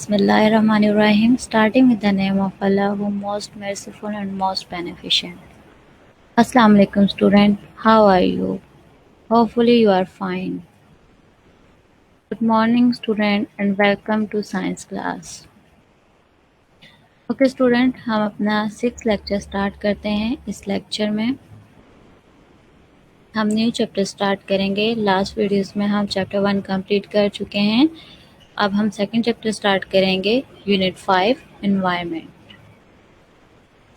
Bismillahirrahmanirrahim, starting with the name of Allah, who most merciful and most beneficent. Assalamu alaikum, student. How are you? Hopefully, you are fine. Good morning, student, and welcome to science class. Okay student, हम अपना 6th lecture start करते हैं। इस lecture में हम new chapter start करेंगे। Last videos में हम चैप्टर 1 कंप्लीट कर चुके हैं। अब हम सेकंड चैप्टर स्टार्ट करेंगे, यूनिट 5 एनवायरनमेंट।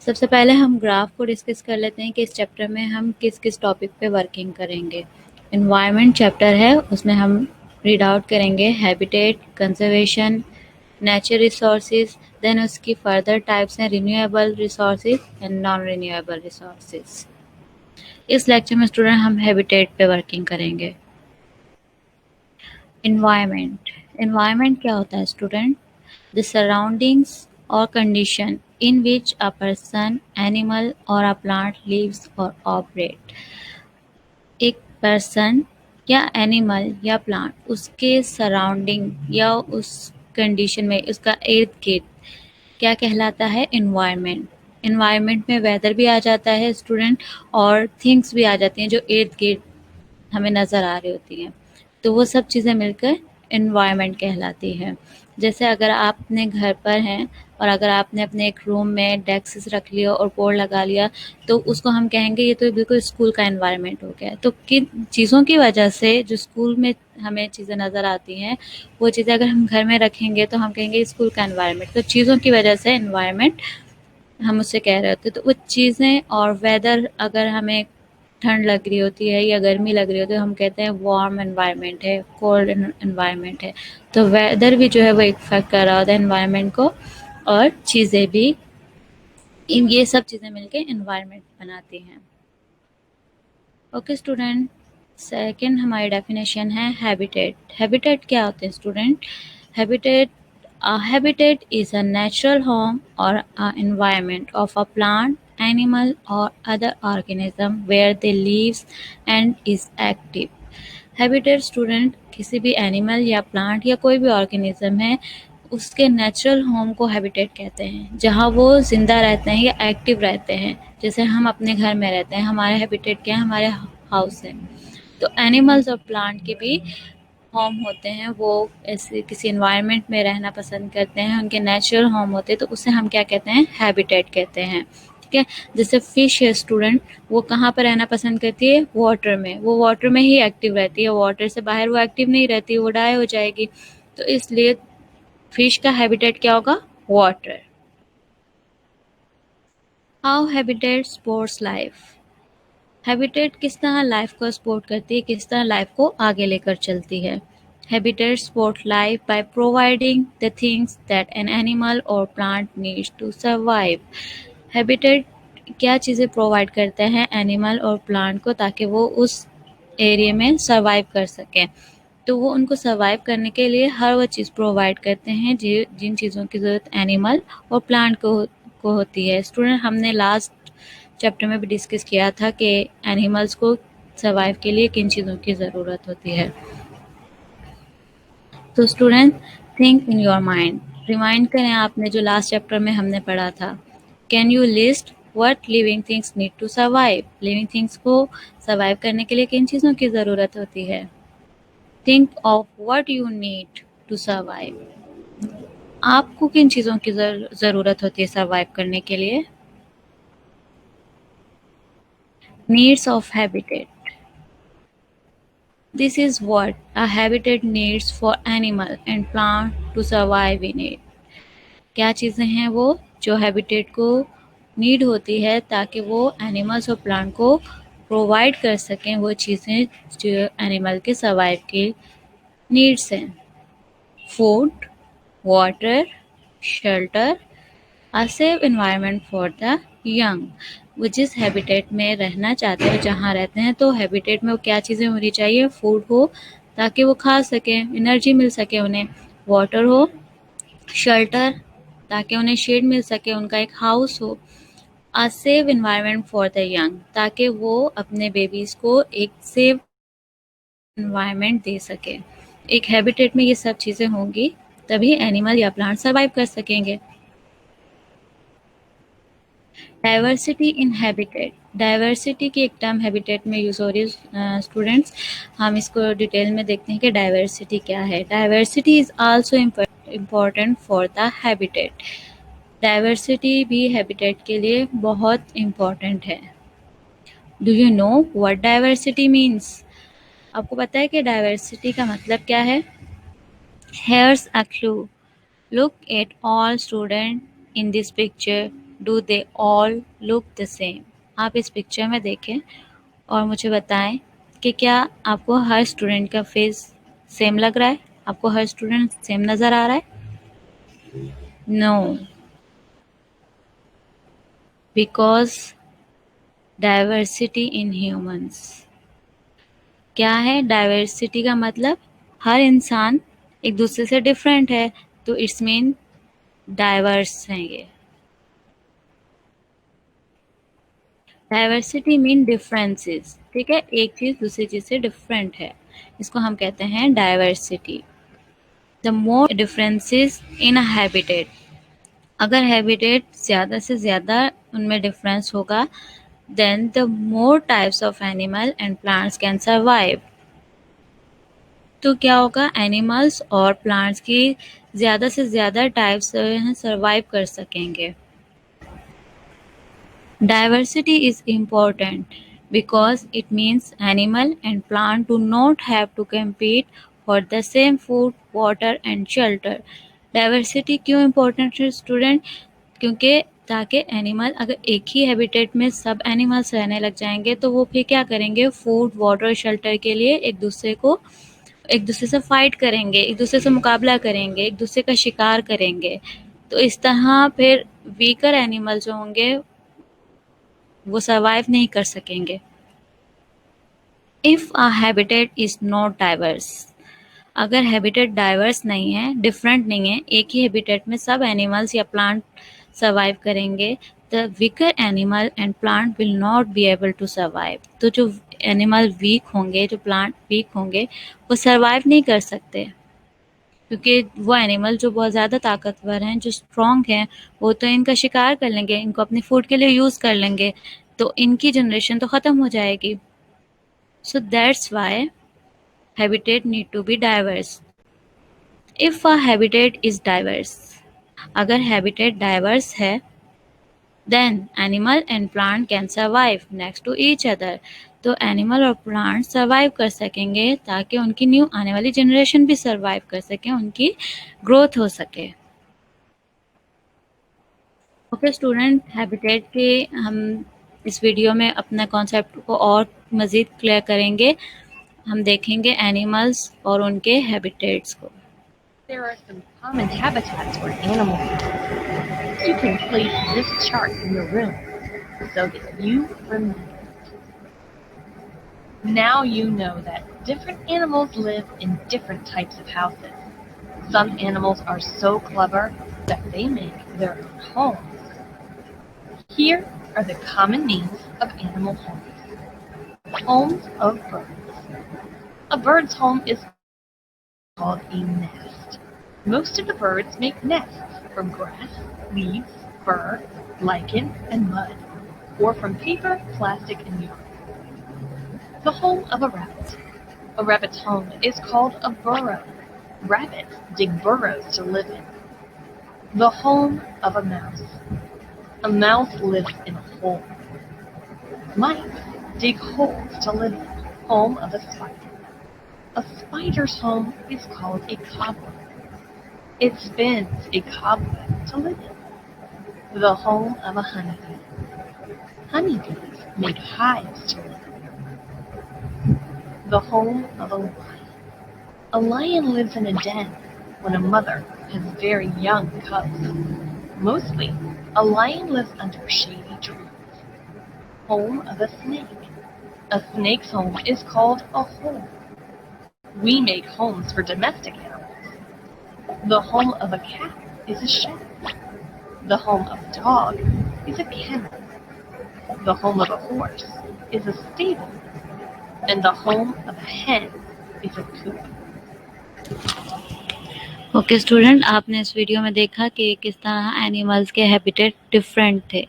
सबसे पहले हम ग्राफ को डिस्कस कर लेते हैं कि इस चैप्टर में हम किस किस टॉपिक पे वर्किंग करेंगे। एनवायरनमेंट चैप्टर है, उसमें हम रीड आउट करेंगे habitat, conservation, nature resources, then उसकी फर्दर टाइप्स हैं renewable resources and non renewable resources. इस लेक्चर में स्टूडेंट हम हैबिटेट पे वर्किंग करेंगे। एनवायरनमेंट क्या होता है student? The surroundings or condition in which a person, animal or a plant lives or operate। एक पर्सन या एनिमल या प्लांट उसके सराउंडिंग या उस कंडीशन में उसका इर्द गिर्द क्या कहलाता है? एनवायरनमेंट। एनवायरनमेंट में वेदर भी आ जाता है स्टूडेंट, और थिंग्स भी आ जाती हैं जो इर्द गिर्द हमें नज़र आ रही होती हैं, तो वो सब चीज़ें मिलकर एनवायरनमेंट कहलाती है। जैसे अगर आप अपने घर पर हैं और अगर आपने अपने एक रूम में डेस्क रख लिया और बोर्ड लगा लिया, तो उसको हम कहेंगे ये तो बिल्कुल स्कूल का एनवायरनमेंट हो गया। तो किन चीज़ों की वजह से जो स्कूल में हमें चीज़ें नज़र आती हैं, वो चीज़ें अगर हम घर में रखेंगे तो हम कहेंगे स्कूल का एनवायरनमेंट। तो चीज़ों की वजह से एनवायरनमेंट हम उससे कह रहे होते हैं। तो वो चीज़ें और वेदर, अगर हमें ठंड लग रही होती है या गर्मी लग रही होती है, हम कहते हैं वार्म एनवायरनमेंट है, कोल्ड एनवायरनमेंट है। तो वेदर भी जो है वो इफेक्ट कर रहा होता है एनवायरनमेंट को, और चीज़ें भी, ये सब चीज़ें मिलके एनवायरनमेंट बनाती हैं। ओके स्टूडेंट, सेकंड हमारी डेफिनेशन है हैबिटेट। हैबिटेट क्या होते हैं student? Habitat is a natural home or a environment of a plant, animal or other organism where they lives and is active। Habitat student किसी भी animal या plant या कोई भी ऑर्गेनिज्म है, उसके नेचुरल होम को हैबिटेट कहते हैं, जहाँ वो जिंदा रहते हैं या एक्टिव रहते हैं। जैसे हम अपने घर में रहते हैं, हमारे हैबिटेट क्या है? हमारे हाउस है। तो एनिमल्स और प्लांट के भी होम होते हैं, वो ऐसे किसी एनवायरनमेंट में रहना पसंद करते हैं, उनके नेचुरल होम होते हैं, तो उसे हम क्या कहते हैं? हैबिटेट कहते हैं। ठीक है, जैसे फिश है स्टूडेंट, वो कहाँ पर रहना पसंद करती है? वाटर में। वो वाटर में ही एक्टिव रहती है, वाटर से बाहर वो एक्टिव नहीं रहती, वो डाई हो जाएगी। तो इसलिए फिश का हैबिटेट क्या होगा? Water. How habitat supports life. Habitat किस तरह लाइफ को सपोर्ट करती है, किस तरह लाइफ को आगे लेकर चलती है? Habitat support life by providing the things that an animal और plant needs to survive. Habitat क्या चीज़ें प्रोवाइड करते हैं एनिमल और प्लांट को, ताकि वो उस एरिया में सर्वाइव कर सकें। तो वो उनको सर्वाइव करने के लिए हर वो चीज़ प्रोवाइड करते हैं जिन चीज़ों की ज़रूरत एनिमल और प्लांट को होती है। स्टूडेंट, हमने लास्ट चैप्टर में भी डिस्कस किया था कि एनिमल्स को सर्वाइव के लिए किन चीज़ों की ज़रूरत होती है। तो student, think in your mind, remind करें आपने जो लास्ट चैप्टर में हमने पढ़ा था। Can you list what living things need to survive? Living things को सर्वाइव करने के लिए किन चीज़ों की ज़रूरत होती है? Think of what you need to survive. आपको किन चीज़ों की ज़रूरत होती है सर्वाइव करने के लिए? Needs of habitat. This is what a habitat needs for animal and plant to survive in it। क्या चीज़ें हैं वो जो हैबिटेट को नीड होती है ताकि वो एनिमल्स और प्लांट को प्रोवाइड कर सकें वो चीज़ें जो एनिमल के सर्वाइव की नीड्स हैं? Food, water, shelter, a safe environment for the young. वो जिस हैबिटेट में रहना चाहते हैं, जहाँ रहते हैं, तो हैबिटेट में वो क्या चीज़ें होनी चाहिए? फूड हो ताकि वो खा सकें, एनर्जी मिल सके उन्हें। वाटर हो, शेल्टर ताकि उन्हें शेड मिल सके, उनका एक हाउस हो। A safe environment for the young ताकि वो अपने बेबीज़ को एक सेफ एनवायरनमेंट दे सके। एक हैबिटेट में ये सब चीज़ें होंगी तभी एनिमल या प्लांट सर्वाइव कर सकेंगे। डाइवर्सिटी इन हैबिटेट, डाइवर्सिटी की एक टर्म हैबिटेट में यूज हो रही है स्टूडेंट्स। हम इसको डिटेल में देखते हैं कि डाइवर्सिटी क्या है। Diversity is also important for the habitat, diversity भी हैबिटेट के लिए बहुत इम्पोर्टेंट है। Do you know what diversity means? आपको पता है कि डाइवर्सिटी का मतलब क्या है? Hairs a clue, look at all student in this picture, do they all look the same? आप इस पिक्चर में देखें और मुझे बताएं कि क्या आपको हर स्टूडेंट का फेस सेम लग रहा है? आपको हर स्टूडेंट सेम नज़र आ रहा है? No, because diversity in humans. क्या है डाइवर्सिटी का मतलब? हर इंसान एक दूसरे से डिफरेंट है, तो इट्स मीन डाइवर्स हैं ये। डाइवर्सिटी मीन डिफरेंसेस, ठीक है, एक चीज दूसरी चीज से डिफरेंट है, इसको हम कहते हैं diversity. The more differences in a habitat, अगर हैबिटेट ज़्यादा से ज़्यादा उनमें डिफरेंस होगा, then the more types of animal and plants can survive. तो क्या होगा? एनिमल्स और प्लांट्स की ज़्यादा से ज़्यादा टाइप्स सर्वाइव कर सकेंगे। Diversity is important because it means animal and plant do not have to compete for the same food, water and shelter. Diversity क्यों important है स्टूडेंट? क्योंकि ताकि एनिमल, अगर एक ही हैबिटेट में सब एनिमल्स रहने लग जाएंगे तो वो फिर क्या करेंगे? फूड, वाटर, शेल्टर के लिए एक दूसरे से फाइट करेंगे, एक दूसरे से मुकाबला करेंगे, एक दूसरे का शिकार करेंगे। तो इस तरह फिर वीकर एनिमल जो होंगे वो सर्वाइव नहीं कर सकेंगे। If a habitat is not diverse, अगर हैबिटेट डाइवर्स नहीं है, डिफरेंट नहीं है, एक ही हैबिटेट में सब एनिमल्स या प्लांट सर्वाइव करेंगे, the weaker animal and plant will not be able to survive. तो जो एनिमल वीक होंगे, जो प्लांट वीक होंगे, वो सर्वाइव नहीं कर सकते, क्योंकि वो एनिमल जो बहुत ज़्यादा ताकतवर हैं, जो स्ट्रॉन्ग हैं, वो तो इनका शिकार कर लेंगे, इनको अपनी फूड के लिए यूज़ कर लेंगे, तो इनकी जनरेशन तो ख़त्म हो जाएगी। So that's why habitat need to be diverse. If a habitat is diverse, अगर हैबिटेट डाइवर्स है, then animal and plant can survive next to each other. तो एनिमल और प्लांट सर्वाइव कर सकेंगे ताकि उनकी न्यू आने वाली जनरेशन भी सर्वाइव कर सके, उनकी ग्रोथ हो सके। ओके स्टूडेंट, हैबिटेट के हम इस वीडियो में अपना कॉन्सेप्ट को और मज़ीद क्लियर करेंगे। हम देखेंगे एनिमल्स और उनके हैबिटेट्स को। There are some common habitats for animals. You can place this chart in your room so that you remember. Now you know that different animals live in different types of houses. Some animals are so clever that they make their own homes. Here are the common names of animal homes. Homes of birds. A bird's home is called a nest. Most of the birds make nests from grass, leaves, fur, lichen, and mud, or from paper, plastic, and yarn. The home of a rabbit. A rabbit's home is called a burrow. Rabbits dig burrows to live in. The home of a mouse. A mouse lives in a hole. Mice dig holes to live in. Home of a spider. A spider's home is called a cobweb. It spins a cobweb to live in. The home of a honeybee. Honeybees make hives to live in. The home of a lion. A lion lives in a den when a mother has very young cubs. Mostly, a lion lives under shady trees. Home of a snake. A snake's home is called a hole. We make homes for domestic animals. The home of a cat is a shed. The home of a dog is a kennel. The home of a horse is a stable. And the home of a hen is a coop. Okay student, आपने इस video में देखा कि किस तरह animals के habitat different थे।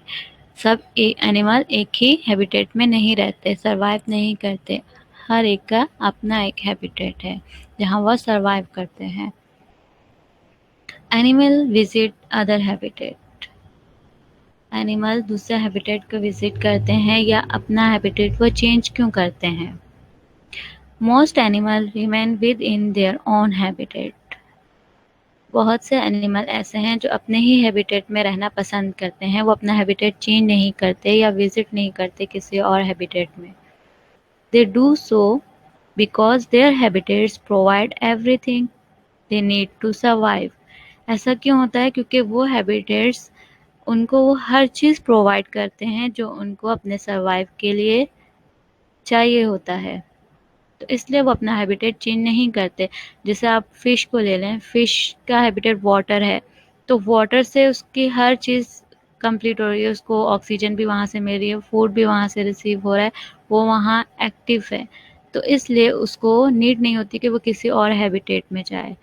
सब एनिमल एक ही हैबिटेट में नहीं रहते, सरवाइव नहीं करते। हर एक का अपना एक हैबिटेट है जहाँ वह सरवाइव करते हैं। Animal visit other habitat. Animal दूसरे हैबिटेट को विजिट करते हैं या अपना हैबिटेट वो चेंज क्यों करते हैं? Most animal remain with in their own habitat. बहुत से एनिमल ऐसे हैं जो अपने ही हैबिटेट में रहना पसंद करते हैं, वो अपना हैबिटेट चेंज नहीं करते या विजिट नहीं करते किसी और हैबिटेट में। They do so because their habitats provide everything they need to survive. ऐसा क्यों होता है? क्योंकि वो हैबिटेट्स उनको वो हर चीज़ प्रोवाइड करते हैं जो उनको अपने सर्वाइव के लिए चाहिए होता है, तो इसलिए वो अपना हैबिटेट चेंज नहीं करते। जैसे आप फ़िश को ले लें, फ़िश का हैबिटेट वाटर है, तो वाटर से उसकी हर चीज़ कंप्लीट हो रही है, उसको ऑक्सीजन भी वहाँ से मिल रही है, फूड भी वहाँ से रिसीव हो रहा है, वो वहाँ एक्टिव है। तो इसलिए उसको नीड नहीं होती कि वो किसी और हैबिटेट में जाए।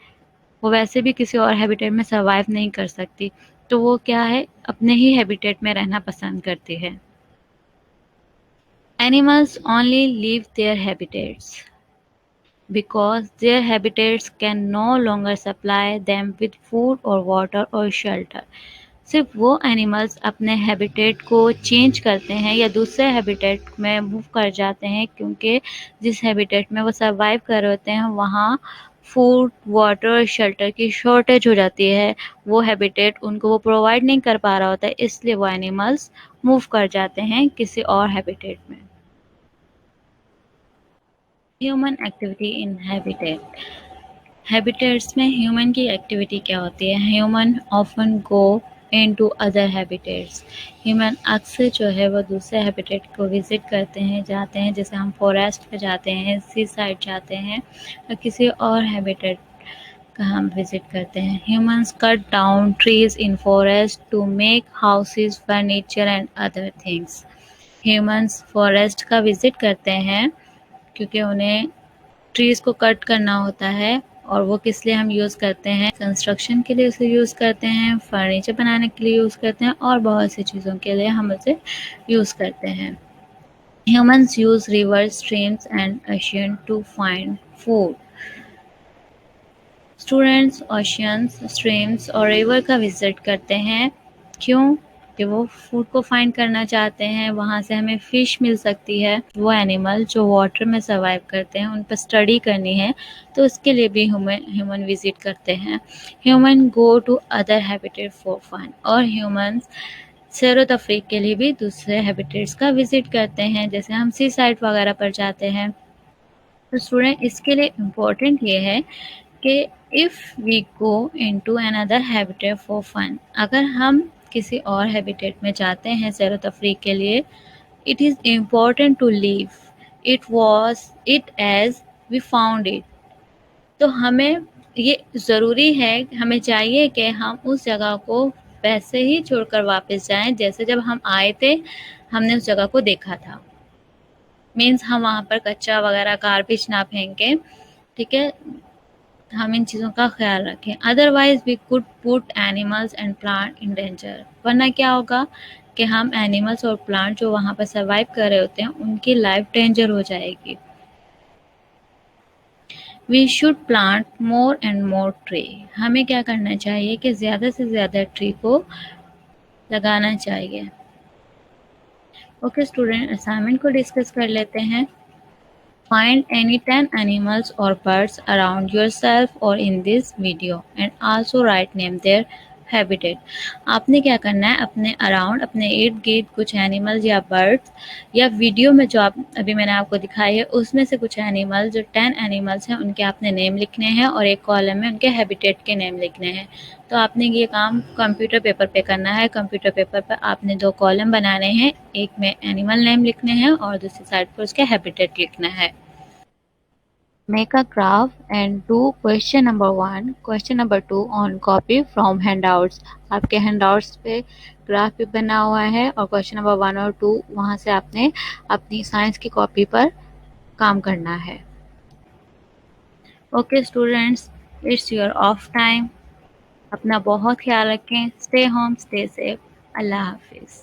वो वैसे भी किसी और हैबिटेट में सर्वाइव नहीं कर सकती, तो वो क्या है, अपने ही हैबिटेट में रहना पसंद करती है। Animals only leave their habitats because their habitats can no longer supply them with food or water or shelter। सिर्फ वो एनिमल्स अपने हैबिटेट को चेंज करते हैं या दूसरे हैबिटेट में मूव कर जाते हैं क्योंकि जिस हैबिटेट में वो सर्वाइव कर रहे होते हैं वहाँ फूड, वाटर और शेल्टर की शॉर्टेज हो जाती है। वो हैबिटेट उनको वो प्रोवाइड नहीं कर पा रहा होता है, इसलिए वो एनिमल्स मूव कर जाते हैं किसी और हैबिटेट में। Human activity in habitat. Habitats में ह्यूमन की एक्टिविटी क्या होती है? Human often go into other habitats. Human अक्सर जो है वो दूसरे हैबिटेट को विजिट करते हैं, जाते हैं। जैसे हम फॉरेस्ट पे जाते हैं, सी साइड जाते हैं, या किसी और हैबिटेट का हम विजिट करते हैं। Humans cut down trees in forest to make houses, furniture and other things. Humans forest का विजिट करते हैं क्योंकि उन्हें ट्रीज़ को कट करना होता है, और वो किस लिए हम यूज़ करते हैं? कंस्ट्रक्शन के लिए उसे यूज़ करते हैं, फर्नीचर बनाने के लिए यूज़ करते हैं, और बहुत सी चीज़ों के लिए हम उसे यूज़ करते हैं। Humans use river, streams and ocean to find food. Students oceans, streams और रिवर का विजिट करते हैं। क्यों? कि वो फूड को फाइंड करना चाहते हैं, वहाँ से हमें फ़िश मिल सकती है। वो एनिमल जो वाटर में सर्वाइव करते हैं, उन पर स्टडी करनी है, तो उसके लिए भी ह्यूमन विजिट करते हैं। Human go to other habitat for fun. और ह्यूमन्स सैर व तफरीह के लिए भी दूसरे हैबिटेट्स का विजिट करते हैं, जैसे हम सी साइड वगैरह पर जाते हैं। तो स्टूडेंट, इसके लिए इम्पोर्टेंट ये है कि if we go into another habitat for fun, अगर हम किसी और हैबिटेट में जाते हैं सैर व तफरीह के लिए, it is important to leave it as we found it. तो हमें ये ज़रूरी है, हमें चाहिए कि हम उस जगह को वैसे ही छोड़कर वापस जाएं जैसे जब हम आए थे, हमने उस जगह को देखा था। मीन्स हम वहाँ पर कचरा वगैरह गार्बेज ना फेंकें, ठीक है? हम इन चीज़ों का ख्याल रखें। Otherwise we could put animals and plant in danger. वरना क्या होगा कि हम एनिमल्स और प्लांट जो वहाँ पर सर्वाइव कर रहे होते हैं, उनकी लाइफ डेंजर हो जाएगी। We should plant more and more tree. हमें क्या करना चाहिए कि ज़्यादा से ज़्यादा ट्री को लगाना चाहिए। ओके स्टूडेंट, असाइनमेंट को डिस्कस कर लेते हैं। Find any 10 animals or birds around yourself or in this video and also write name their habitat। आपने क्या करना है, अपने अराउंड, अपने इर्द गिर्द कुछ एनिमल्स या बर्ड्स, या वीडियो में जो आप अभी मैंने आपको दिखाई है उसमें से कुछ एनिमल्स, जो 10 एनिमल्स हैं उनके आपने नेम लिखने हैं और एक कॉलम में उनके हैबिटेट के नेम लिखने हैं। तो आपने ये काम कंप्यूटर पेपर पे करना है। कंप्यूटर पेपर पर आपने 2 कॉलम बनाने हैं, एक में एनिमल नेम लिखने हैं और दूसरी साइड पर उसके हैबिटेट लिखना है। Make a graph and do question number 1, question number 2 on copy from handouts। आपके handouts पे ग्राफ भी बना हुआ है और क्वेश्चन नंबर 1 और 2 वहाँ से आपने अपनी साइंस की कॉपी पर काम करना है। Okay students, it's your off time. अपना बहुत ख्याल रखें। Stay home, stay safe. अल्लाह हाफिज़।